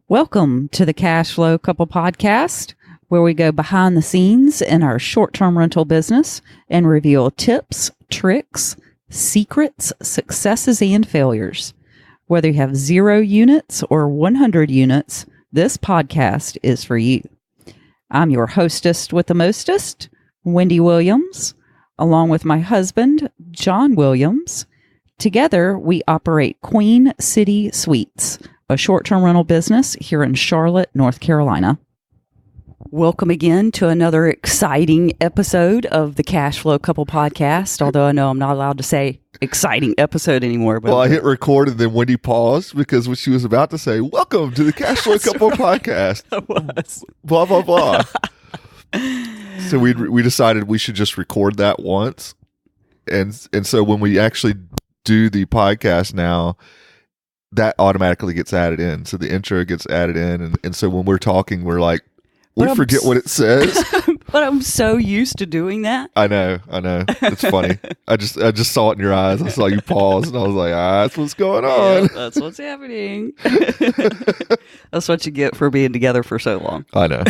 Welcome to the Cash Flow Couple Podcast, where we go behind the scenes in our short-term rental business and reveal tips, tricks, secrets, successes, and failures. Whether you have 0 units or 100 units, this podcast is for you. I'm your hostess with the mostest, Wynde Williams, along with my husband, John Williams. Together, we operate Queen City Suites, a short-term rental business here in Charlotte, North Carolina. Welcome again to another exciting episode of the Cash Flow Couple Podcast, although I know I'm not allowed to say exciting episode anymore. But well, I hit record and then Wendy paused because what she was about to say, welcome to the Cash Flow Couple Podcast. Blah, blah, blah. So we decided we should just record that once. And so when we actually do the podcast now, that automatically gets added in. So the intro gets added in. And so when we're talking, we're like, we forget what it says. But I'm so used to doing that. I know. It's funny. I just saw it in your eyes. I saw you pause and I was like, that's what's going on. Yeah, that's what's happening. That's what you get for being together for so long. I know.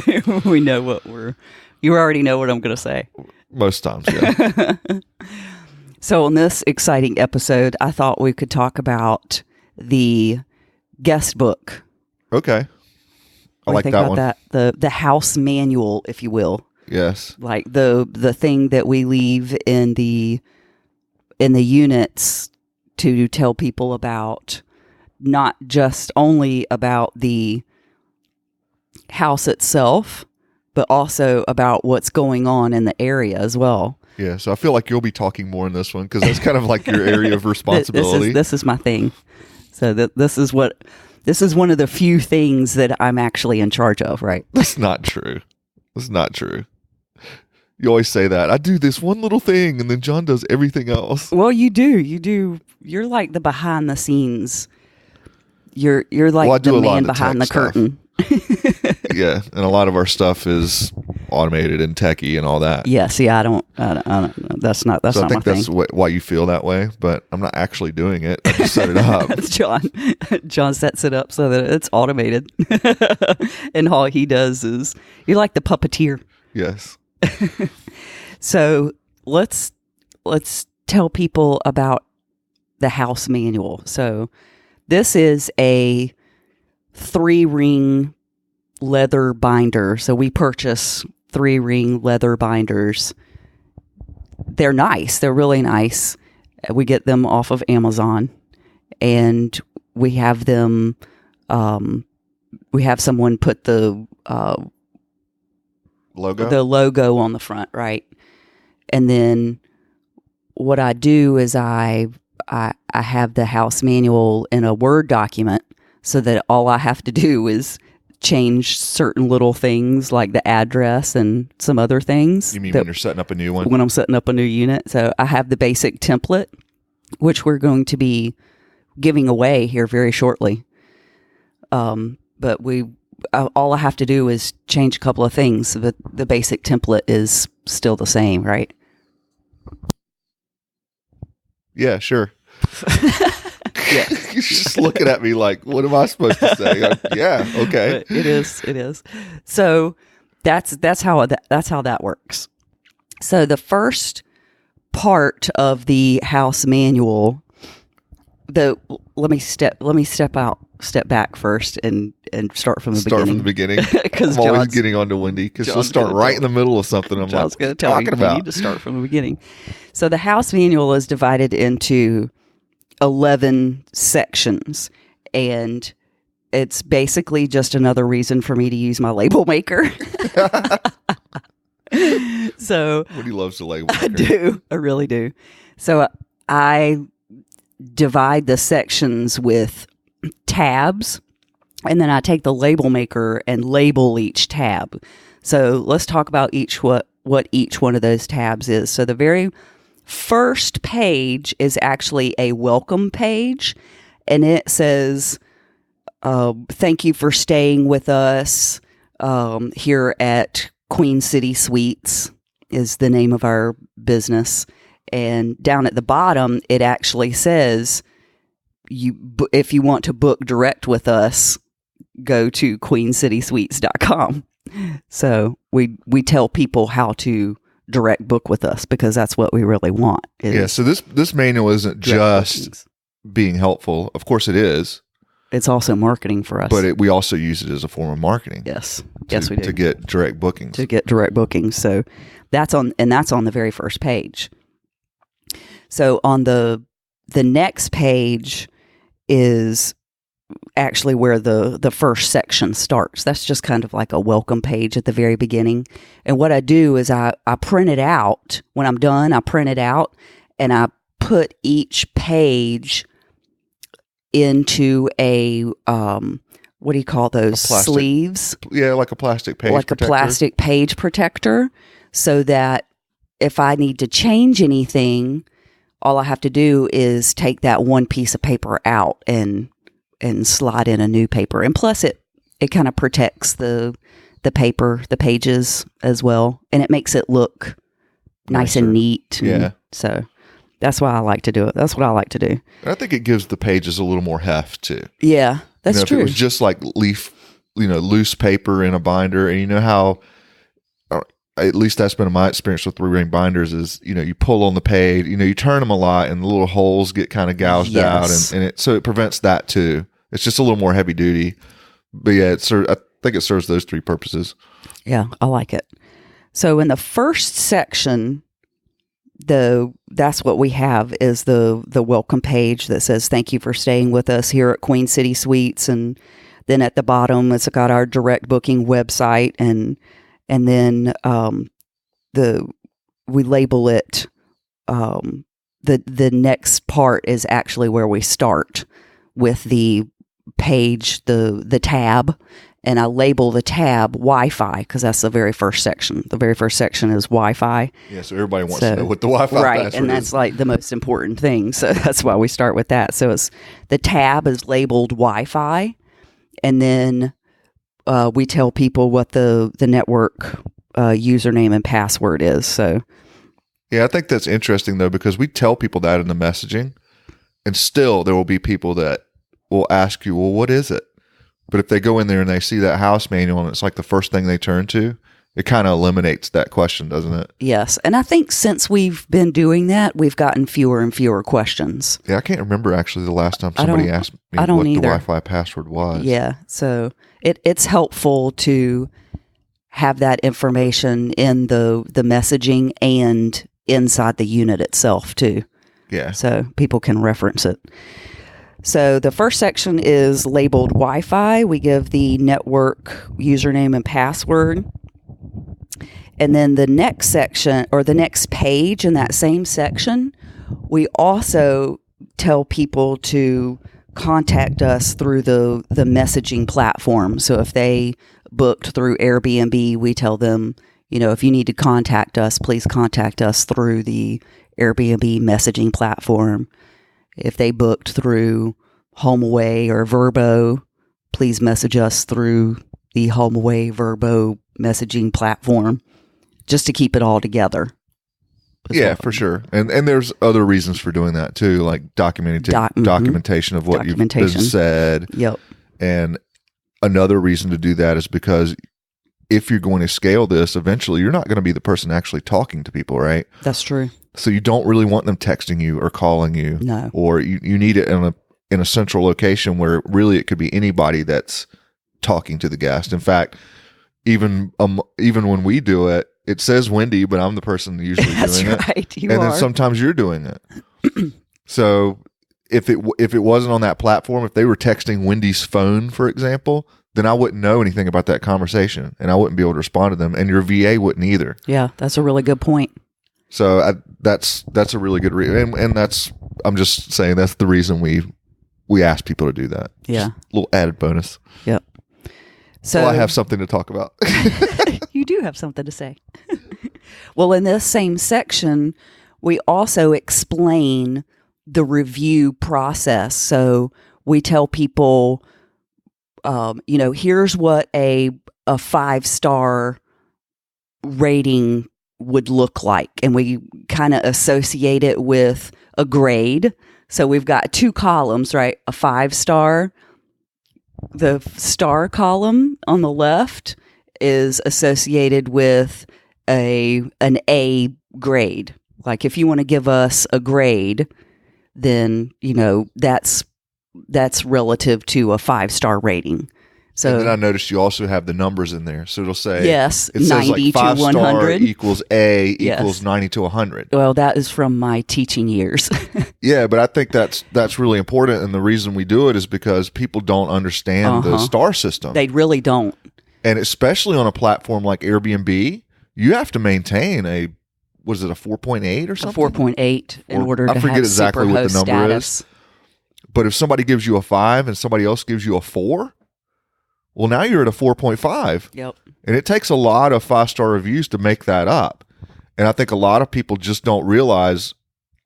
We know you already know what I'm going to say. Most times, yeah. So on this exciting episode, I thought we could talk about the guest book. Okay. I like that one. That? The house manual, if you will. Yes. Like the thing that we leave in the units to tell people about, not just only about the house itself, but also about what's going on in the area as well. Yeah, so I feel like you'll be talking more in this one because that's kind of like your area of responsibility. This is my thing. So this is one of the few things that I'm actually in charge of, right? That's not true. You always say that. I do this one little thing, and then John does everything else. Well, you do. You're like the behind the scenes. You're like the man behind the curtain. Yeah, and a lot of our stuff is automated and techie and all that. Yeah, see, I don't that's not so not my thing. I think that's why you feel that way, but I'm not actually doing it. I just set it up. John sets it up so that it's automated. And all he does is, you're like the puppeteer. Yes. So let's tell people about the house manual. So this is a 3-ring leather binder. So we purchase 3-ring leather binders. They're nice. They're really nice. We get them off of Amazon, and we have them. We have someone put the logo on the front, right? And then what I do is I have the house manual in a Word document, so that all I have to do is change certain little things like the address and some other things. You mean when you're setting up a new one? When I'm setting up a new unit. So I have the basic template, which we're going to be giving away here very shortly. But all I have to do is change a couple of things. But the basic template is still the same, right? Yeah, sure. Yeah. You're just looking at me like, what am I supposed to say? Yeah, okay. It is. So that's how that works. So the first part of the house manual, let me step back first and start from the beginning. Start from the beginning. Because I'm always getting on to Wendy because she'll start right in the middle of something. John's going to tell you need to start from the beginning. So the house manual is divided into 11 sections, and it's basically just another reason for me to use my label maker. So Wendy loves the label maker. I do. I really do. So I divide the sections with tabs, and then I take the label maker and label each tab. So let's talk about what each one of those tabs is. So the very first page is actually a welcome page, and it says, thank you for staying with us here at Queen City Suites is the name of our business. And down at the bottom, it actually says, if you want to book direct with us, go to queencitysweets.com. So we tell people how to direct book with us because that's what we really want. So this manual isn't just being helpful. Of course it is. It's also marketing for us. But we also use it as a form of marketing. Yes. Yes, we do. To get direct bookings. So that's on the very first page. So on the next page is actually where the first section starts. That's just kind of like a welcome page at the very beginning. And what I do is I print it out. When I'm done, I print it out and I put each page into a what do you call those? Sleeves? Yeah, like a plastic page protector. A plastic page protector, so that if I need to change anything, all I have to do is take that one piece of paper out and slide in a new paper. And plus it kind of protects the paper, the pages as well. And it makes it look nice and neat. Yeah. So that's why I like to do it. That's what I like to do. I think it gives the pages a little more heft too. Yeah, that's true. If it was just like loose paper in a binder, and you know how, at least that's been my experience with 3-ring binders is, you pull on the page, you turn them a lot and the little holes get kind of gouged out and so it prevents that too. It's just a little more heavy duty, but yeah, I think it serves those 3 purposes. Yeah, I like it. So in the first section, that's what we have is the welcome page that says, thank you for staying with us here at Queen City Suites. And then at the bottom, it's got our direct booking website and then we label it. The next part is actually where we start with the page, the tab, and I label the tab Wi-Fi because that's the very first section. The very first section is Wi-Fi. Yeah, so everybody wants to know what the Wi-Fi password and that's is. like the most important thing. So that's why we start with that. So the tab is labeled Wi-Fi, and then we tell people what the network username and password is. So, yeah, I think that's interesting though, because we tell people that in the messaging, and still there will be people that will ask you, well, what is it? But if they go in there and they see that house manual and it's like the first thing they turn to, it kind of eliminates that question, doesn't it? Yes. And I think since we've been doing that, we've gotten fewer and fewer questions. Yeah, I can't remember actually the last time somebody asked me what the Wi-Fi password was. Yeah. So it's helpful to have that information in the messaging and inside the unit itself too. Yeah. So people can reference it. So the first section is labeled Wi-Fi. We give the network username and password. And then the next section, or the next page in that same section, we also tell people to contact us through the messaging platform. So if they booked through Airbnb, we tell them, if you need to contact us, please contact us through the Airbnb messaging platform. If they booked through HomeAway or Vrbo, please message us through the HomeAway Vrbo messaging platform, just to keep it all together. Yeah, for sure. And there's other reasons for doing that too, like documentation of what you've been said. Yep. And another reason to do that is because if you're going to scale this, eventually you're not going to be the person actually talking to people, right? That's true. So you don't really want them texting you or calling you. No. Or you need it in a central location where really it could be anybody that's talking to the guest. In fact, even when we do it, it says Wynde, but I'm the person usually doing it. That's right. You and are. then sometimes you're doing it. So if it wasn't on that platform, if they were texting Wynde's phone, for example, then I wouldn't know anything about that conversation and I wouldn't be able to respond to them, and your VA wouldn't either. Yeah, that's a really good point. So that's a really good reason, and I'm just saying that's the reason we ask people to do that. Yeah, just a little added bonus. Yep. So I have something to talk about. You do have something to say. Well, in this same section, we also explain the review process. So we tell people, here's what a 5-star rating would look like. And we kind of associate it with a grade. So we've got 2 columns, right? A 5-star the star column on the left is associated with an A grade. Like if you want to give us a grade, then, that's relative to a 5-star rating. So and then I noticed you also have the numbers in there. So it'll say, yes, it says 90 like to 100 equals A yes. equals 90 to 100. Well, that is from my teaching years. Yeah, but I think that's really important. And the reason we do it is because people don't understand the star system. They really don't. And especially on a platform like Airbnb, you have to maintain a 4.8 or something? A 4.8 in order to I forget have exactly what the superhost number status. is. But if somebody gives you a 5 and somebody else gives you a 4, well, now you're at a 4.5. Yep. And it takes a lot of 5-star reviews to make that up. And I think a lot of people just don't realize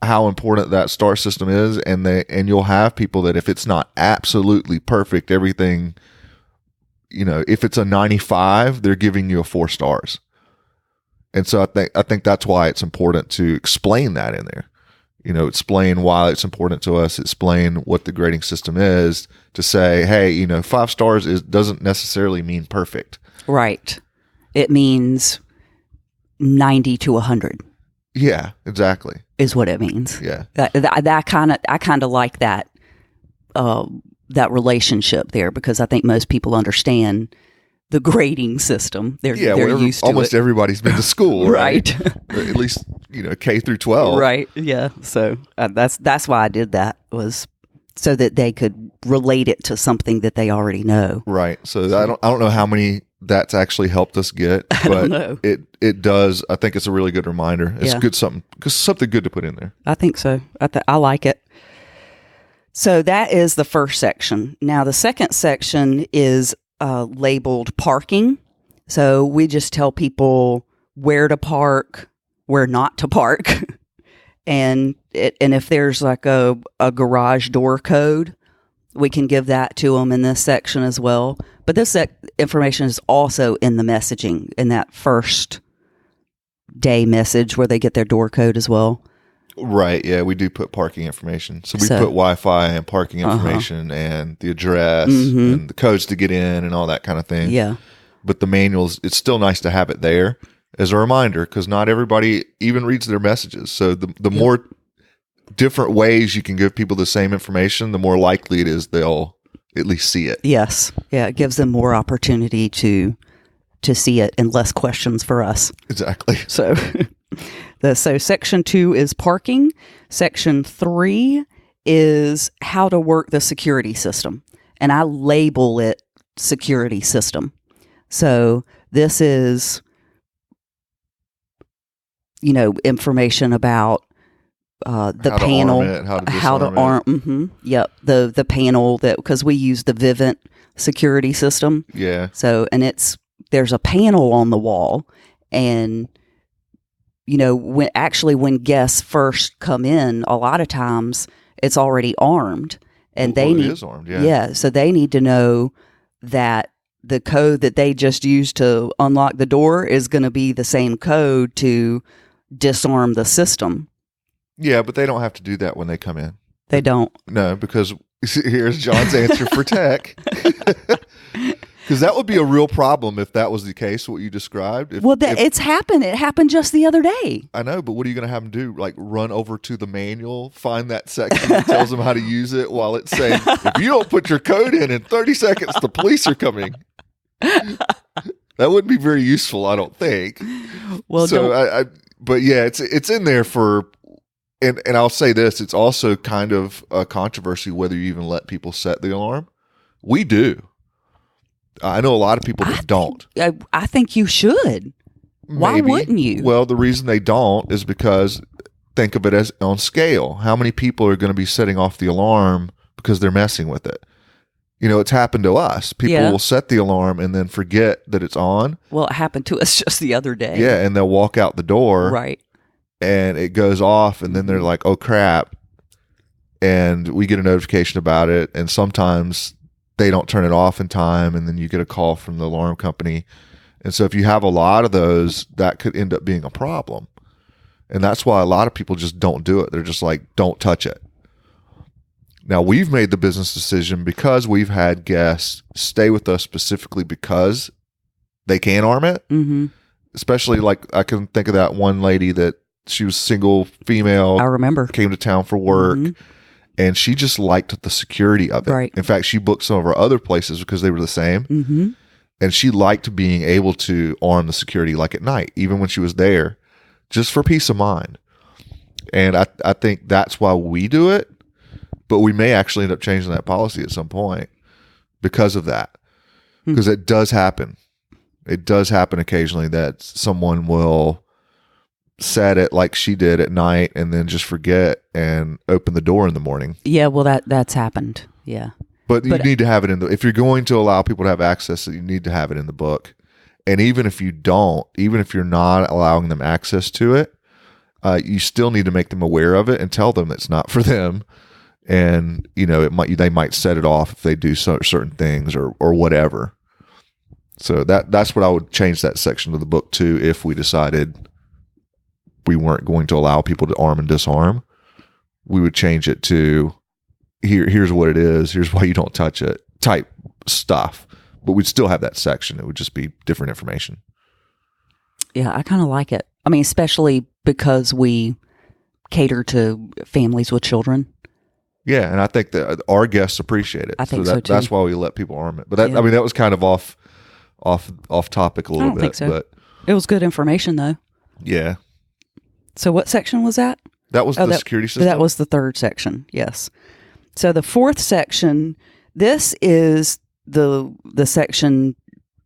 how important that star system is. And you'll have people that if it's not absolutely perfect, everything, if it's a 95, they're giving you a 4 stars. And so I think that's why it's important to explain that in there. Explain why it's important to us, explain what the grading system is, to say, hey, 5 stars doesn't necessarily mean perfect. Right. It means 90 to 100. Yeah, exactly. Is what it means. Yeah. I kind of like that relationship there, because I think most people understand the grading system. They're used to almost it. Everybody's been to school, right? At least K through 12, right? Yeah. So that's why I did that, was so that they could relate it to something that they already know. Right. So I don't know how many that's actually helped us get, but it does. I think it's a really good reminder. It's good something good to put in there. I think so. I like it. So that is the first section. Now the second section is labeled parking. So we just tell people where to park, where not to park. And if there's like a garage door code, we can give that to them in this section as well. But this information is also in the messaging, in that first day message where they get their door code as well. Right. Yeah, we do put parking information. So we put Wi-Fi and parking information and the address and the codes to get in and all that kind of thing. Yeah. But the manuals, it's still nice to have it there as a reminder, because not everybody even reads their messages. So the more different ways you can give people the same information, the more likely it is they'll at least see it. Yes. Yeah, it gives them more opportunity to see it and less questions for us. Exactly. So so section 2 is parking. Section 3 is how to work the security system. And I label it security system. So this is, information about the panel, how to arm. Yep. The panel because we use the Vivint security system. Yeah. So, and there's a panel on the wall, and when guests first come in, a lot of times it's already armed, and it is armed. Yeah. Yeah. So they need to know that the code that they just used to unlock the door is going to be the same code to disarm the system. Yeah, but they don't have to do that when they come in. They don't. No, because here's John's answer for tech. Because that would be a real problem if that was the case, what you described. It's happened. It happened just the other day. I know, but what are you going to have them do? Like run over to the manual, find that section that tells them how to use it while it's saying, if you don't put your code in 30 seconds, the police are coming. That wouldn't be very useful, I don't think. Well, so but yeah, it's in there for, and I'll say this, it's also kind of a controversy whether you even let people set the alarm. We do. I know a lot of people that don't. I think you should. Maybe. Why wouldn't you? Well, the reason they don't is because think of it as on scale. How many people are going to be setting off the alarm because they're messing with it? It's happened to us. People will set the alarm and then forget that it's on. Well, it happened to us just the other day. Yeah, and they'll walk out the door. Right. And it goes off, and then they're like, oh, crap. And we get a notification about it, and sometimes they don't turn it off in time, and then you get a call from the alarm company. And so if you have a lot of those, that could end up being a problem. And that's why a lot of people just don't do it. They're just like, don't touch it. Now, we've made the business decision because we've had guests stay with us specifically because they can arm it. Mm-hmm. Especially, like, I can think of that one lady that she was single female. I remember. Came to town for work. Mm-hmm. And she just liked the security of it. Right. In fact, she booked some of our other places because they were the same. Mm-hmm. And she liked being able to arm the security like at night, even when she was there, just for peace of mind. And I think that's why we do it. But we may actually end up changing that policy at some point because of that. Because it does happen. It does happen occasionally that someone will set it like she did at night and then just forget and open the door in the morning. Yeah, well, that's happened. Yeah. But you need to have it in if you're going to allow people to have access, you need to have it in the book. And even if you don't, even if you're not allowing them access to it, you still need to make them aware of it and tell them it's not for them. And, you know, they might set it off if they do certain things or whatever. So that's what I would change that section of the book to if we decided we weren't going to allow people to arm and disarm. We would change it to here's what it is, here's why you don't touch it type stuff. But we'd still have that section. It would just be different information. Yeah, I kind of like it. I mean, especially because we cater to families with children. Yeah, and I think that our guests appreciate it. I think so too. That's why we let people arm it. But I mean, that was kind of off topic a little bit. I don't think so. But it was good information, though. Yeah. So what section was that? That was the security system? That was the third section, yes. So the fourth section, this is the section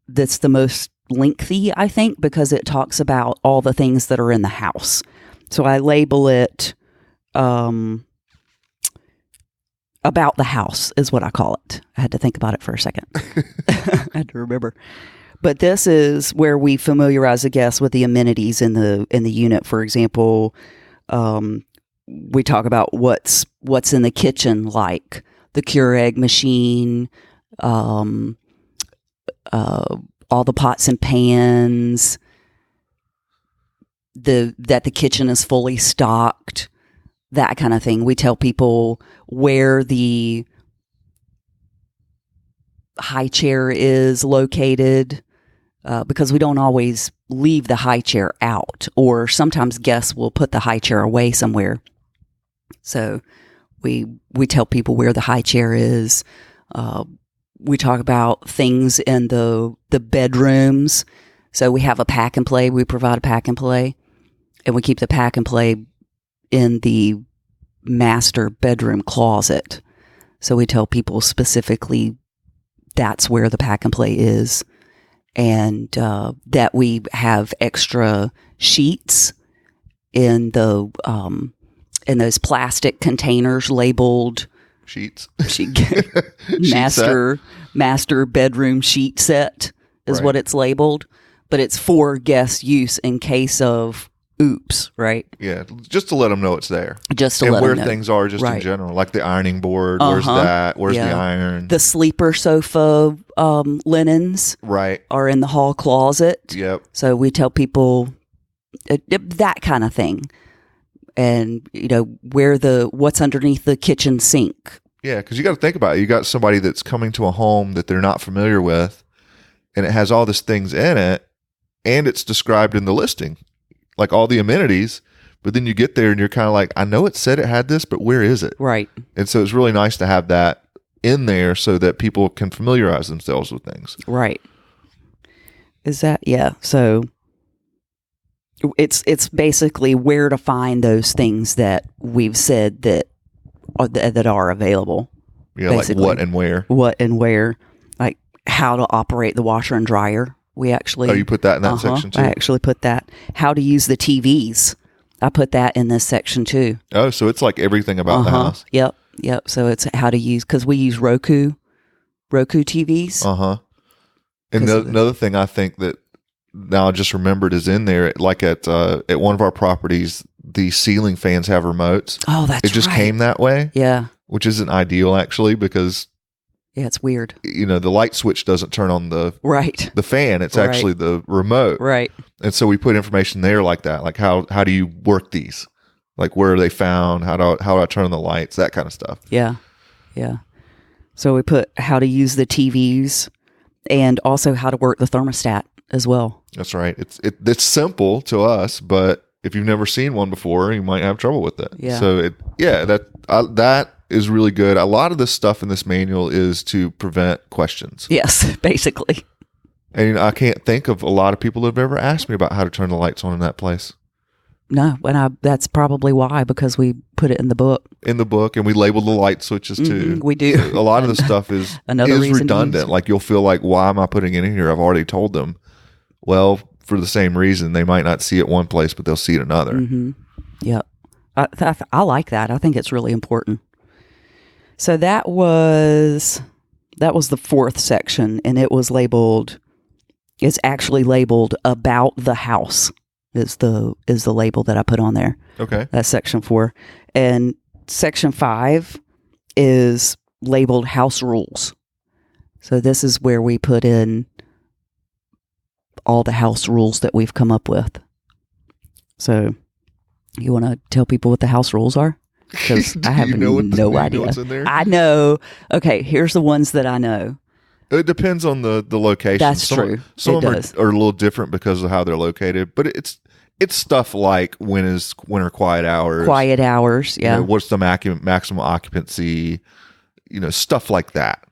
that's the most lengthy, I think, because it talks about all the things that are in the house. So I label it about the house is what I call it. I had to think about it for a second. I had to remember. But this is where we familiarize the guests with the amenities in the unit. For example, we talk about what's in the kitchen, like the Keurig machine, all the pots and pans, that the kitchen is fully stocked, that kind of thing. We tell people where the high chair is located, because we don't always leave the high chair out, or sometimes guests will put the high chair away somewhere. So we tell people where the high chair is. We talk about things in the bedrooms. So we have a pack and play. We provide a pack and play, and we keep the pack and play in the master bedroom closet. So we tell people specifically that's where the pack and play is, and that we have extra sheets in those plastic containers labeled sheets. Master bedroom sheet set is what it's labeled, but it's for guest use in case of oops, right? Yeah, just to let them know it's there. Just to and let where them know. Things are just in general, like the ironing board. Where's that? Where's the iron? The sleeper sofa linens are in the hall closet. Yep. So we tell people that kind of thing. And, you know, what's underneath the kitchen sink. Yeah, because you got to think about it. You got somebody that's coming to a home that they're not familiar with, and it has all these things in it, and it's described in the listing, like all the amenities. But then you get there and you're kind of like, I know it said it had this, but where is it? Right. And so it's really nice to have that in there so that people can familiarize themselves with things. Right. Is that, yeah. So it's basically where to find those things that we've said that are available. Yeah, basically. Like what and where. What and where. Like how to operate the washer and dryer. We actually... Oh, you put that in that section too? I actually put that. How to use the TVs. I put that in this section too. Oh, so it's like everything about the house. Yep. So it's how to use... Because we use Roku TVs. And another thing I think that now I just remembered is in there, like at one of our properties, the ceiling fans have remotes. Oh, that's right. It just came that way. Yeah. Which isn't ideal, actually, because... Yeah, it's weird. You know, the light switch doesn't turn on the fan. It's actually the remote. Right. And so we put information there like that. Like how do you work these? Like where are they found? How do I turn on the lights? That kind of stuff. Yeah. Yeah. So we put how to use the TVs and also how to work the thermostat as well. That's right. It's simple to us, but if you've never seen one before, you might have trouble with it. Yeah. So that is really good. A lot of this stuff in this manual is to prevent questions. Yes, basically. And I can't think of a lot of people that have ever asked me about how to turn the lights on in that place. No, and that's probably why, because we put it in the book. In the book, and we label the light switches too. We do. So a lot of the stuff is redundant. Like you'll feel like, why am I putting it in here? I've already told them. Well, for the same reason, they might not see it one place, but they'll see it another. Mm-hmm. Yep. I like that. I think it's really important. So that was the fourth section, and it was labeled. It's actually labeled "About the House." Is the label that I put on there. Okay. That's section 4. And section 5 is labeled house rules. So this is where we put in all the house rules that we've come up with. So you want to tell people what the house rules are? Because I have no idea. What's in there? I know. Okay, here's the ones that I know. It depends on the location. That's true. Some of them are a little different because of how they're located, but it's stuff like when is winter quiet hours. Quiet hours, yeah. What's the maximum occupancy? Stuff like that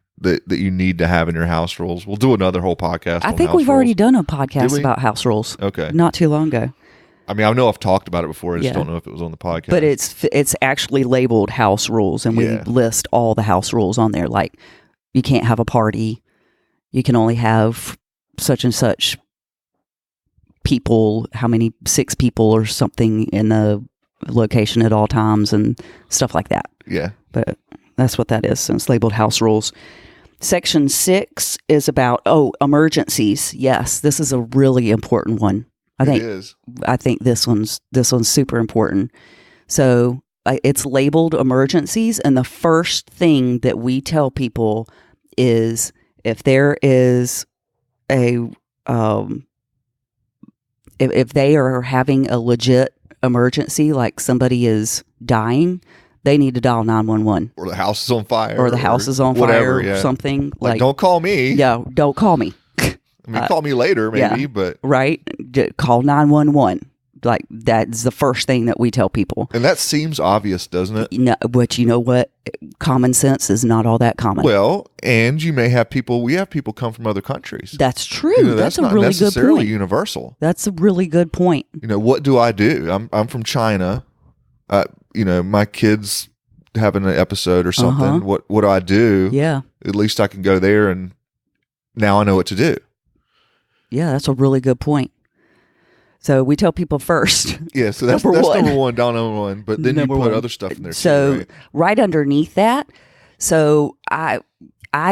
you need to have in your house rules. We'll do another whole podcast. I think we've already done a podcast about house rules. Okay, not too long ago. I mean, I know I've talked about it before. I just don't know if it was on the podcast. But it's actually labeled house rules, and we list all the house rules on there. Like, you can't have a party. You can only have such and such people, 6 people or something in the location at all times and stuff like that. Yeah. But that's what that is. So it's labeled house rules. Section 6 is about, emergencies. Yes, this is a really important one. I think this one's super important. So it's labeled emergencies, and the first thing that we tell people is if there is if they are having a legit emergency, like somebody is dying, they need to dial 911. Or the house is on fire. Whatever, or something. Like, don't call me. Yeah, don't call me. I mean, call me later, maybe, but... Right? Call 911. Like, that's the first thing that we tell people. And that seems obvious, doesn't it? No, but you know what? Common sense is not all that common. Well, and you may have people... We have people come from other countries. That's true. That's a really good point. That's not necessarily universal. That's a really good point. What do I do? I'm from China. My kids having an episode or something. Uh-huh. What do I do? Yeah. At least I can go there, and now I know what to do. Yeah, that's a really good point. So we tell people first. Yeah, so that's number one, down number one. But then you put other stuff in there. So too, right underneath that, so I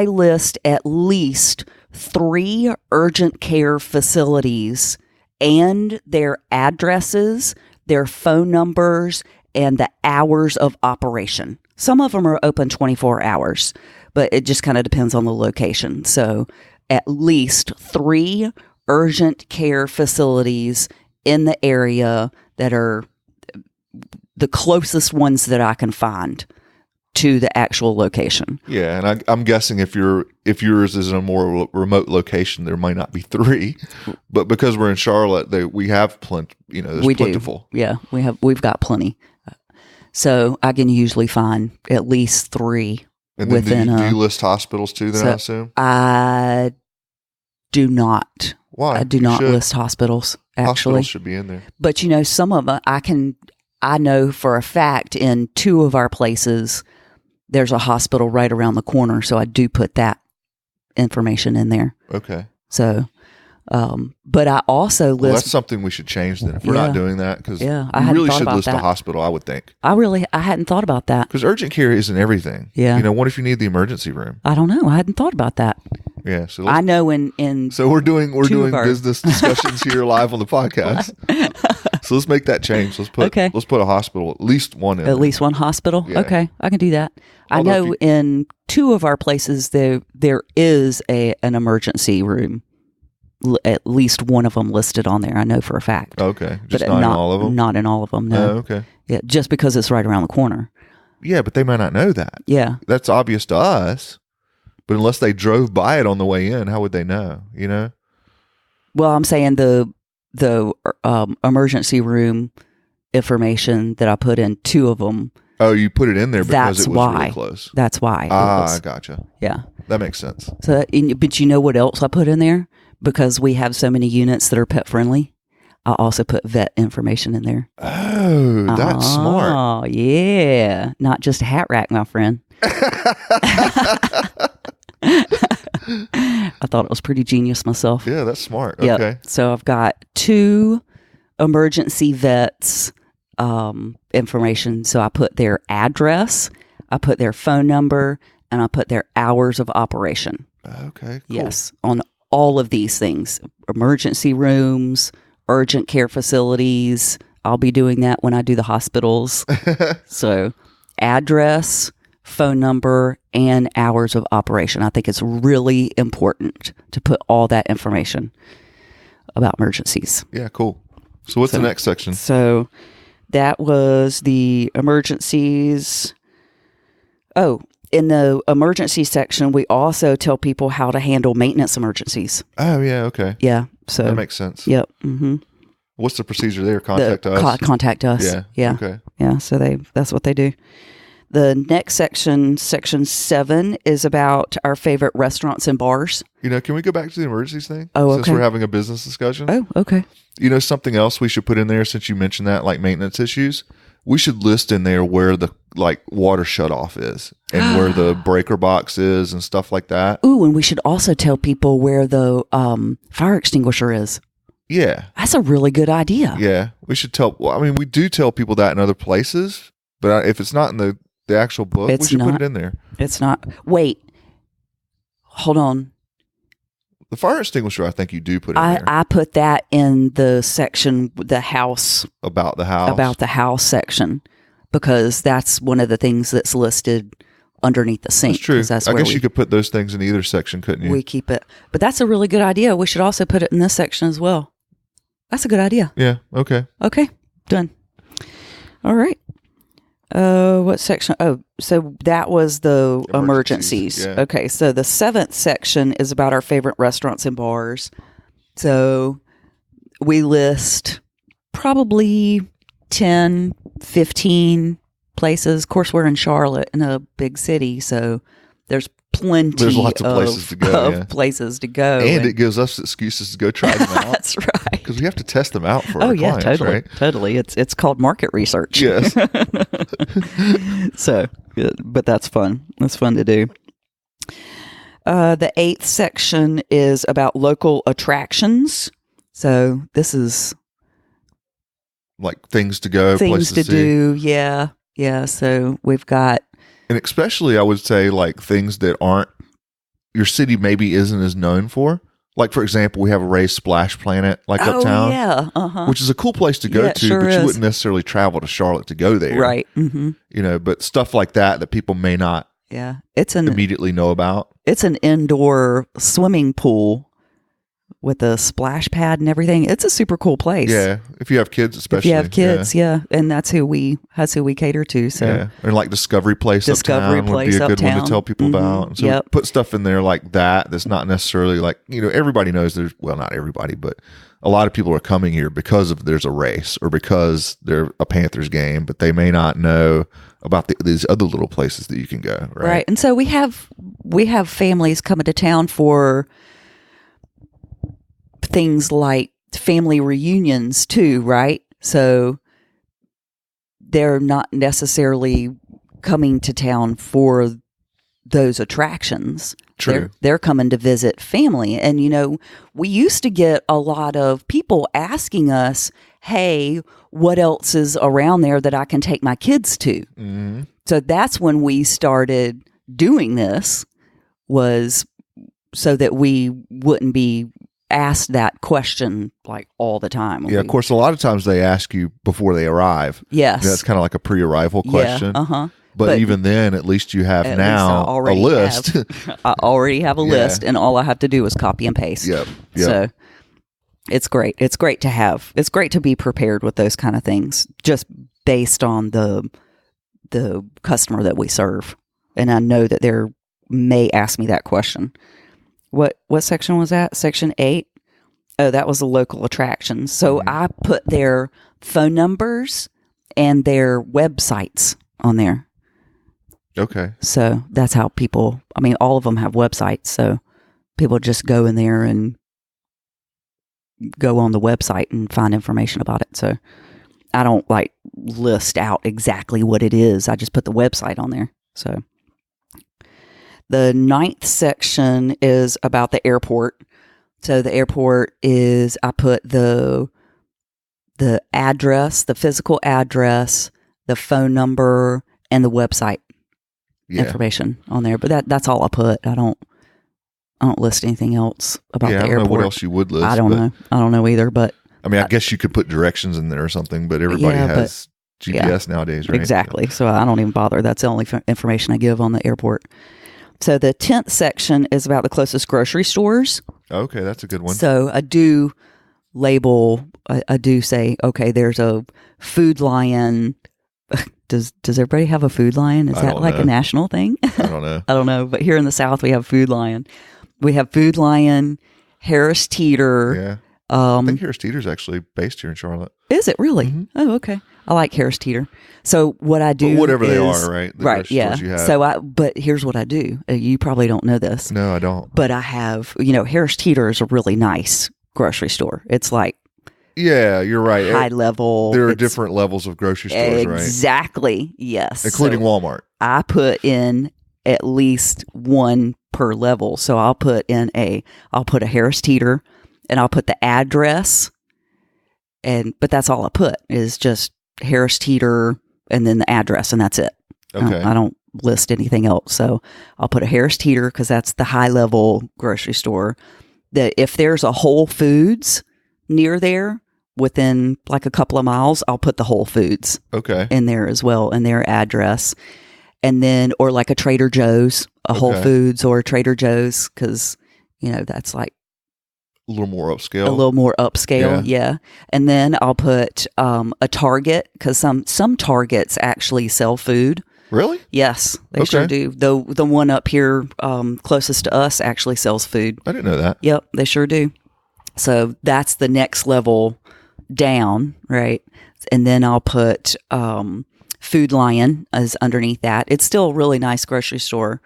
list at least 3 urgent care facilities and their addresses, their phone numbers, and the hours of operation. Some of them are open 24 hours, but it just kind of depends on the location. So at least 3 urgent care facilities in the area that are the closest ones that I can find to the actual location. Yeah, and I'm guessing if yours is in a more remote location, there might not be 3, but because we're in Charlotte, we have plenty. There's plentiful. Do. Yeah, we've got plenty. So I can usually find at least 3 and then within. Do you list hospitals too? Then I assume I do not. Why? I do not list hospitals. Actually, hospitals should be in there. But some of them I know for a fact in 2 of our places there's a hospital right around the corner, so I do put that information in there. Okay. So, but I also list. Well, that's something we should change then if we're not doing that, because we really should list the hospital. I would think. I hadn't thought about that, because urgent care isn't everything. Yeah. What if you need the emergency room? I don't know. I hadn't thought about that. Yeah, so I know in so we're doing business discussions here live on the podcast. So let's make that change. Let's put a hospital, at least one in. At least one hospital. Yeah. Okay, I can do that. Although I know in 2 of our places there is an emergency room. At least one of them listed on there. I know for a fact. Okay, just not in all of them. Not in all of them. No. Oh, okay. Yeah, just because it's right around the corner. Yeah, but they might not know that. Yeah. That's obvious to us. But unless they drove by it on the way in, how would they know? You know? Well, I'm saying the emergency room information that I put in, 2 of them. Oh, you put it in there because That's it was why. really close. That's why. I gotcha. Yeah. That makes sense. So, but you know what else I put in there? Because we have so many units that are pet friendly, I also put vet information in there. Oh, that's smart. Oh, yeah. Not just a hat rack, my friend. I thought it was pretty genius myself. Yeah, that's smart. Yep. Okay. So I've got 2 emergency vets information. So I put their address, I put their phone number, and I put their hours of operation. Okay. Cool. Yes, on all of these things. Emergency rooms, urgent care facilities. I'll be doing that when I do the hospitals. So address, phone number, and hours of operation. I think it's really important to put all that information about emergencies. Yeah, cool. So what's the next section? So that was the emergencies. Oh, in the emergency section, we also tell people how to handle maintenance emergencies. Oh, yeah, okay. Yeah. So that makes sense. Yep. Mm-hmm. What's the procedure there? Contact us? Contact us. Yeah. Yeah. Okay. Yeah. So that's what they do. The next section, section 7, is about our favorite restaurants and bars. You know, can we go back to the emergencies thing? Oh, okay. Since we're having a business discussion. Oh, okay. You know, something else we should put in there since you mentioned that, like maintenance issues. We should list in there where the water shutoff is and where the breaker box is and stuff like that. Ooh, and we should also tell people where the fire extinguisher is. Yeah. That's a really good idea. Yeah. We should tell, well, I mean, we do tell people that in other places, but if it's not in the actual book, we should put it in there. It's not. Wait. Hold on. The fire extinguisher, I think you do put in there. I put that in the section, the house. About the house. About the house section, because that's one of the things that's listed underneath the sink. That's true. That's I guess you could put those things in either section, couldn't you? We keep it. But that's a really good idea. We should also put it in this section as well. That's a good idea. Yeah. Okay. Okay. Done. All right. What section? Oh, so that was the emergencies. Yeah. Okay. So the 7th section is about our favorite restaurants and bars. So we list probably 10, 15 places. Of course, we're in Charlotte, in a big city, so there's lots of places to go. Places to go, and it gives us excuses to go try them out. That's right, because we have to test them out for our clients, totally, right? Totally. It's called market research. Yes. So, but that's fun. That's fun to do. The 8th section is about local attractions. So this is like things to go, things to do. Yeah. Yeah. So we've got, and especially I would say like things that aren't your city maybe isn't as known for. Like, for example, we have a raised splash planet uptown. Yeah. Which is a cool place to go to, sure but is. You wouldn't necessarily travel to Charlotte to go there. Right. Mm-hmm. You know, but stuff like that people may not immediately know about. It's an indoor swimming pool with a splash pad and everything. It's a super cool place. Yeah. If you have kids, especially. If you have kids, yeah. And that's who we cater to. So yeah. And like Discovery Place uptown would be a good one to tell people about. So put stuff in there like that's not necessarily like, you know, everybody knows not everybody, but a lot of people are coming here because there's a race or because there's a Panthers game, but they may not know about these other little places that you can go. Right. And so we have families coming to town for things like family reunions too, right? So they're not necessarily coming to town for those attractions. True. They're coming to visit family. And, you know, we used to get a lot of people asking us, hey, what else is around there that I can take my kids to? Mm-hmm. So that's when we started doing this, was so that we wouldn't be asked that question like all the time. Yeah, of course, a lot of times they ask you before they arrive. Yes. You know, it's kind of like a pre-arrival question. Yeah, uh-huh. But even then, at least you have now a list. I already have a list, and all I have to do is copy and paste. Yep. So it's great. It's great to have. It's great to be prepared with those kind of things, just based on the the customer that we serve. And I know that they may ask me that question. What section was that? Section 8? Oh, that was the local attractions. So I put their phone numbers and their websites on there. Okay. So that's how people, all of them have websites. So people just go in there and go on the website and find information about it. So I don't list out exactly what it is. I just put the website on there. So the 9th section is about the airport. So the airport is, I put the address, the physical address, the phone number, and the website information on there. But that's all I put. I don't list anything else about the airport. I don't know what else you would list. I don't know. I don't know either. But I guess you could put directions in there or something. But everybody has GPS nowadays, right? Exactly. So I don't even bother. That's the only information I give on the airport. So the 10th section is about the closest grocery stores. Okay, that's a good one. So I do label. I do say, okay, there's a Food Lion. Does everybody have a Food Lion? Is that a national thing? I don't know. I don't know. But here in the South, we have Food Lion. We have Food Lion, Harris Teeter. Yeah. I think Harris Teeter is actually based here in Charlotte. Is it really? Mm-hmm. Oh, okay. I like Harris Teeter. So what I do, whatever they are, right? Right. Yeah. So but here's what I do. You probably don't know this. No, I don't. But I have, Harris Teeter is a really nice grocery store. It's yeah, you're right. High level. There are different levels of grocery stores, right? Exactly. Yes. Including Walmart. I put in at least one per level. So I'll put a Harris Teeter, and I'll put the address, but that's all I put is just Harris Teeter and then the address, and that's it. Okay. I don't list anything else. So I'll put a Harris Teeter because that's the high level grocery store. That if there's a Whole Foods near there within a couple of miles, I'll put the Whole Foods in there as well, and their address. And then, or a Trader Joe's, Whole Foods or Trader Joe's, because, that's a little more upscale. A little more upscale, yeah. And then I'll put a Target, because some Targets actually sell food. Really? Yes, they sure do. The one up here closest to us actually sells food. I didn't know that. Yep, they sure do. So that's the next level down, right? And then I'll put Food Lion as underneath that. It's still a really nice grocery store.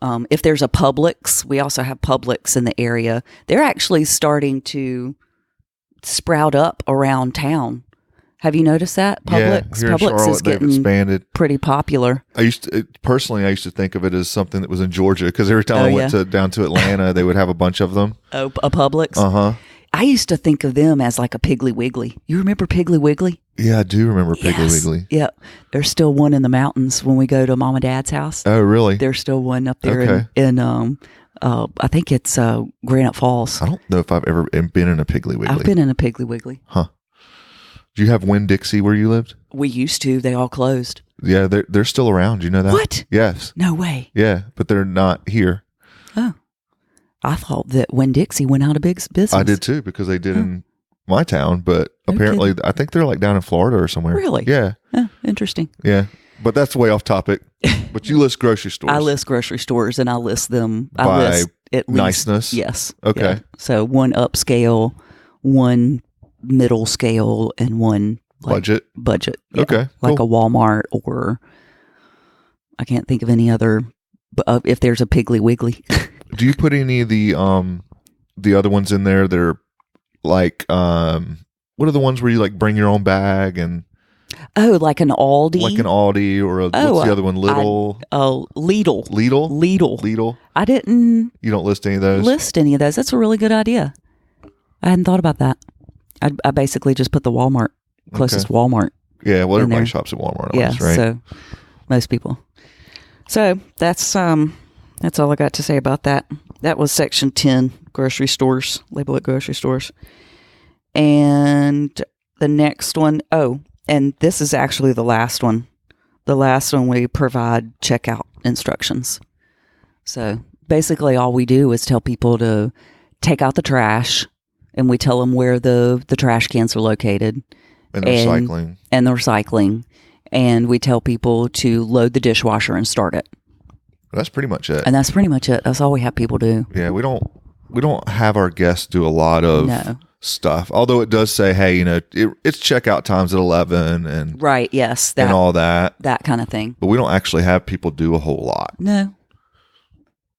If there's a Publix, we also have Publix in the area. They're actually starting to sprout up around town. Have you noticed that? Publix, here in Charlotte, is getting expanded. Pretty popular. I used to think of it as something that was in Georgia, because every time I went down to Atlanta, they would have a bunch of them. Oh, a Publix? Uh-huh. I used to think of them as a Piggly Wiggly. You remember Piggly Wiggly? Yeah, I do remember Piggly Wiggly. Yeah. There's still one in the mountains when we go to Mom and Dad's house. Oh, really? There's still one up there in I think it's Granite Falls. I don't know if I've ever been in a Piggly Wiggly. I've been in a Piggly Wiggly. Huh. Do you have Winn-Dixie where you lived? We used to. They all closed. Yeah, they're still around. You know that? What? Yes. No way. Yeah, but they're not here. Oh. I thought that Winn-Dixie went out of business. I did too, because they did in my town, but apparently I think they're down in Florida or somewhere. Really? Yeah. Oh, interesting. Yeah. But that's way off topic. But you list grocery stores. I list grocery stores, and I list them. By list at least, niceness? Yes. Okay. Yeah. So one upscale, one middle scale, and one budget. Yeah. Okay. Like a Walmart, or I can't think of any other, but if there's a Piggly Wiggly. Do you put any of the other ones in there that are what are the ones where you bring your own bag and like an Aldi? Like an Aldi, or what's the other one? Lidl? Lidl. Lidl. I didn't. You don't list any of those? That's a really good idea. I hadn't thought about that. I basically just put the Walmart, closest Walmart. Yeah, well, everybody shops at Walmart. Yeah, right? So most people. So that's all I got to say about that. That was section 10, grocery stores, label it grocery stores. And the next one, and this is actually the last one. The last one, we provide checkout instructions. So basically all we do is tell people to take out the trash, and we tell them where the trash cans are located. And the recycling. And the recycling. and we tell people to load the dishwasher and start it. That's pretty much it. And that's pretty much it. That's all we have people do. Yeah, we don't have our guests do a lot of stuff. Although it does say, hey, it's checkout times at 11 and right, yes, and all that kind of thing. But we don't actually have people do a whole lot. No,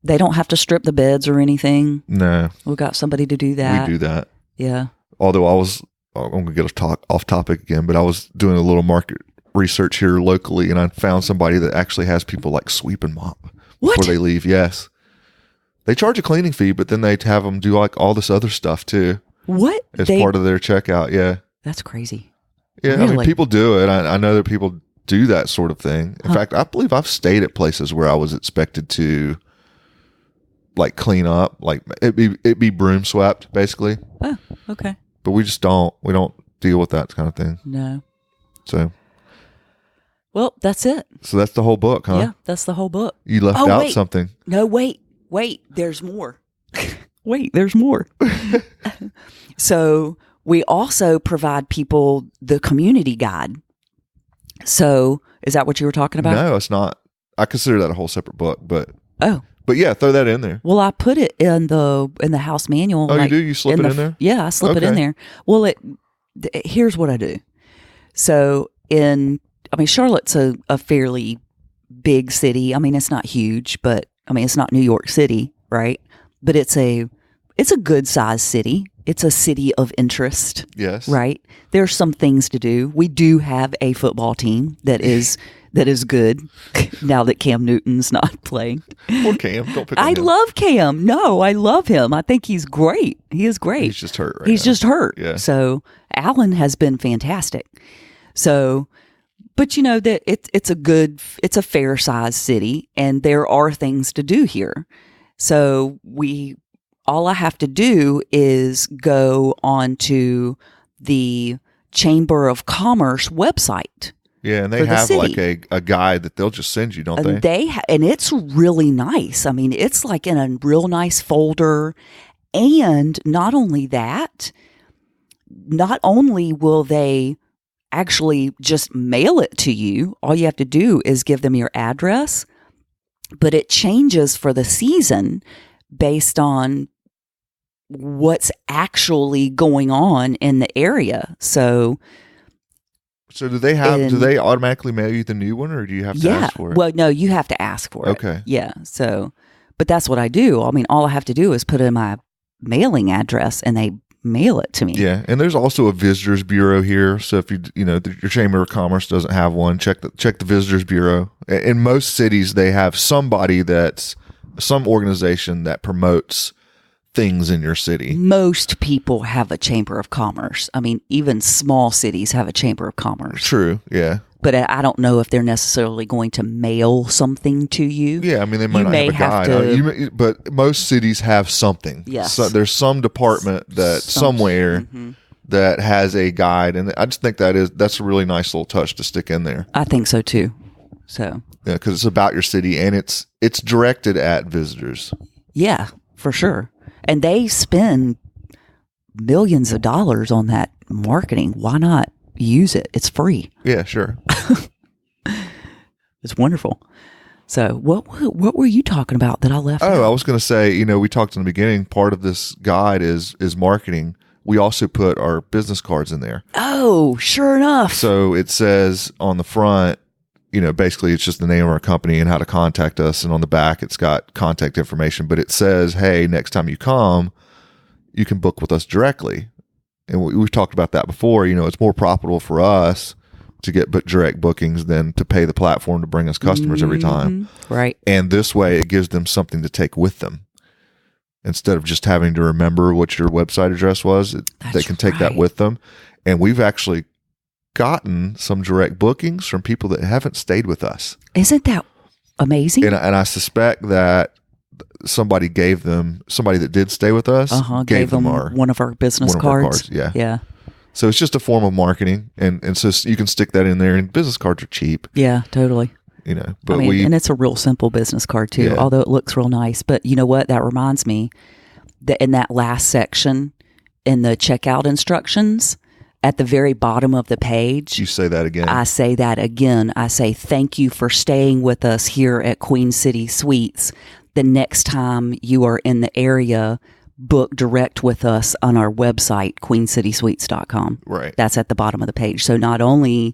they don't have to strip the beds or anything. No, we've got somebody to do that. We do that. Yeah. Although I'm going to get off topic again, but I was doing a little market research here locally, and I found somebody that actually has people like sweep and mop before they leave. Yes. They charge a cleaning fee, but then they have them do like all this other stuff too. What? As part of their checkout. Yeah. That's crazy. Yeah. Really? I mean, people do it. I know that people do that sort of thing. In fact, I believe I've stayed at places where I was expected to like clean up, like it'd be broom swept basically. Oh, okay. But we don't deal with that kind of thing. No. So. Well, that's it. So that's the whole book, huh? Yeah, that's the whole book. You left out something. No, wait, there's more. Wait, there's more. So we also provide people the community guide. So is that what you were talking about? No, it's not. I consider that a whole separate book, but yeah, throw that in there. Well, I put it in the house manual. Oh, you do? You slip it in there? Yeah, I slip it in there. Well, here's what I do. So Charlotte's a fairly big city. I mean, it's not huge, but it's not New York City, right? But it's a good sized city. It's a city of interest. Yes. Right? There's some things to do. We do have a football team that is good now that Cam Newton's not playing. Poor Cam. Don't pick on him. I love Cam. No, I love him. I think he's great. He is great. He's just hurt right He's now. just hurt. Yeah. So Allen has been fantastic. So, but that it's a fair sized city, and there are things to do here. So all I have to do is go onto the Chamber of Commerce website. Yeah, and they have like a guide that they'll just send you, don't they? And it's really nice. I mean, it's like in a real nice folder. And not only that, not only will they actually just mail it to you, all you have to do is give them your address, but it changes for the season based on what's actually going on in the area. So do they automatically mail you the new one, or do you have to ask for it? Well, no, you have to ask for it. Okay. Yeah. So, but that's what I do. I mean, all I have to do is put in my mailing address and they mail it to me. Yeah. And there's also a visitors bureau here. So if your Chamber of Commerce doesn't have one, check the visitors bureau. In most cities, they have somebody some organization that promotes things in your city. Most people have a Chamber of Commerce. I mean, even small cities have a Chamber of Commerce. True, yeah. But I don't know if they're necessarily going to mail something to you. Yeah, I mean, they might not have a guide. But most cities have something. Yes. So there's some department somewhere that has a guide, and I just think that's a really nice little touch to stick in there. I think so too. So yeah, because it's about your city, and it's directed at visitors. Yeah, for sure. And they spend millions of dollars on that marketing. Why not use it? It's free. Yeah, sure. It's wonderful. So what were you talking about that I left out? I was going to say, we talked in the beginning, part of this guide is marketing. We also put our business cards in there. Oh, sure enough. So it says on the front, basically it's just the name of our company and how to contact us. And on the back, it's got contact information, but it says, hey, next time you come, you can book with us directly. And we've talked about that before. It's more profitable for us to get direct bookings than to pay the platform to bring us customers every time. Right. And this way it gives them something to take with them. Instead of just having to remember what your website address was, they can take that with them. And we've actually gotten some direct bookings from people that haven't stayed with us. Isn't that amazing? And I suspect that somebody that did stay with us, gave them one of our business cards. Yeah. Yeah. So it's just a form of marketing, and so you can stick that in there. And business cards are cheap. Yeah, totally. But and it's a real simple business card too, although it looks real nice. But you know what? That reminds me that in that last section in the checkout instructions, at the very bottom of the page. You say that again. I say that again. I say, thank you for staying with us here at Queen City Suites. The next time you are in the area, book direct with us on our website, queencitysuites.com. Right. That's at the bottom of the page. So not only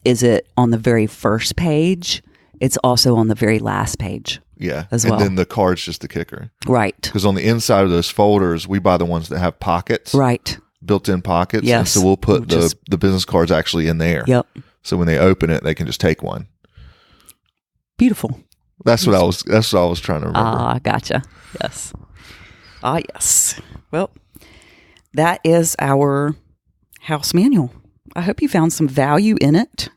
is it on the very first page, it's also on the very last page. Yeah. As well. And then the card's just the kicker. Right. Because on the inside of those folders, we buy the ones that have pockets. Right. Built-in pockets. Yes. And so we'll put the business cards actually in there. Yep. So when they open it, they can just take one. Beautiful. That's what I was trying to remember. Ah, gotcha. Yes. Ah, yes. Well, that is our house manual. I hope you found some value in it.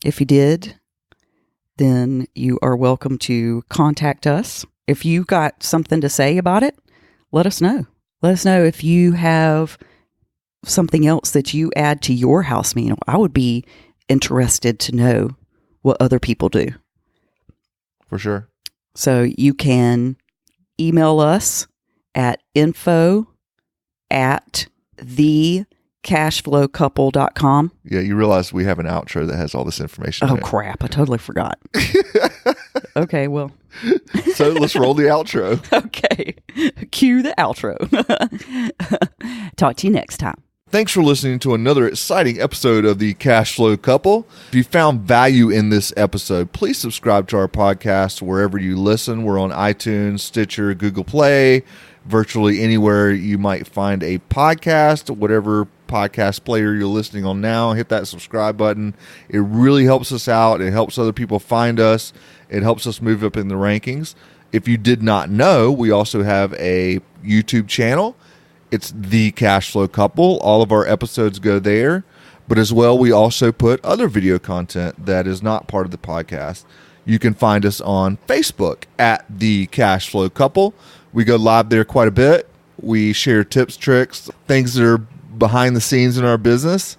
If you did, then you are welcome to contact us. If you got something to say about it, let us know. Let us know if you have something else that you add to your house manual. I would be interested to know what other people do. For sure. So you can email us at info@thecashflowcouple.com. Yeah, you realize we have an outro that has all this information in it. Crap. I totally forgot. Okay, well. So let's roll the outro. Okay. Cue the outro. Talk to you next time. Thanks for listening to another exciting episode of the Cash Flow Couple. If you found value in this episode, please subscribe to our podcast wherever you listen. We're on iTunes, Stitcher, Google Play, virtually anywhere you might find a podcast, whatever podcast player you're listening on now. Hit that subscribe button. It really helps us out. It helps other people find us. It helps us move up in the rankings. If you did not know, we also have a YouTube channel. It's The Cash Flow Couple. All of our episodes go there. But as well, we also put other video content that is not part of the podcast. You can find us on Facebook at The Cash Flow Couple. We go live there quite a bit. We share tips, tricks, things that are behind the scenes in our business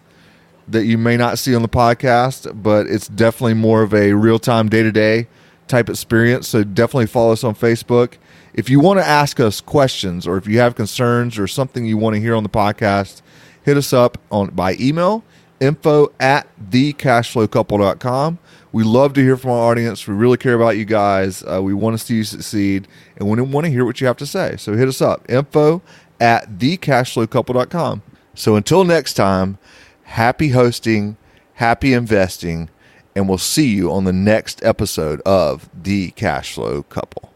that you may not see on the podcast, but it's definitely more of a real-time, day-to-day type experience. So definitely follow us on Facebook. If you want to ask us questions or if you have concerns or something you want to hear on the podcast, hit us up by email, info@thecashflowcouple.com. We love to hear from our audience. We really care about you guys. We want to see you succeed, and we want to hear what you have to say. So hit us up, info@thecashflowcouple.com. So until next time, happy hosting, happy investing, and we'll see you on the next episode of The Cash Flow Couple.